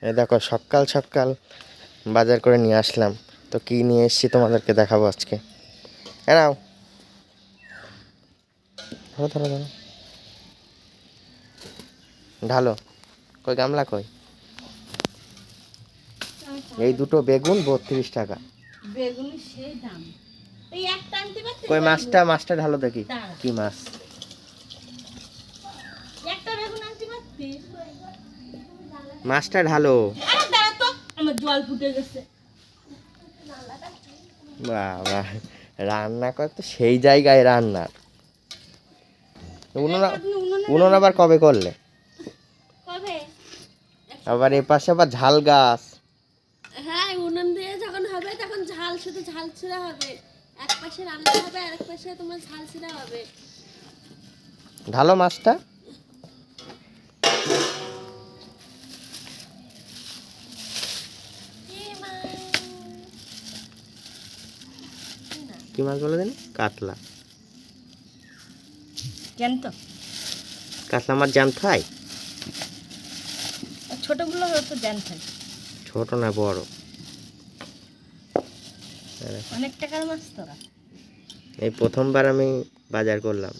এই দেখো সকাল সকাল বাজার করে নিয়ে আসলাম। তো কি নিয়ে এসেছি তোমাদেরকে দেখাবো আজকে। নাও ধরো ধরো ধরো, ঢালো। কই গামলা কই? এই দুটো বেগুন 32 টাকা। বেগুন সেই দাম। এই একটা আনতে পারতে কই মাছটা ঢালো দেখি কি মাছ। একটা বেগুন আনতে পারতে। মাছটা ঢালো। আরে দাঁড়া তো, আমার জল ফুটে গেছে। বাবা, রান্না করে তো সেই জায়গায় রান্নার। উনুন আবার কবে করলে? কবে? আবার এ পাশে আবার ঝাল গাছ। হ্যাঁ, উনুন দিয়ে যখন হবে তখন ঝাল, শুধু ঝাল ছিঁড়া হবে। এক পাশে রান্না হবে আর এক পাশে তোমার ঝাল ছিঁড়া হবে। ঢালো মাছটা। কি মাছ বলে দেন? কাতলা। জ্যান্ত। কাতলা মাছ জ্যান্ত হয়? ছোটগুলো তো জ্যান্ত হয়। ছোট না বড়? অনেক টাকার মাছ তোরা। এই প্রথমবার আমি বাজার করলাম।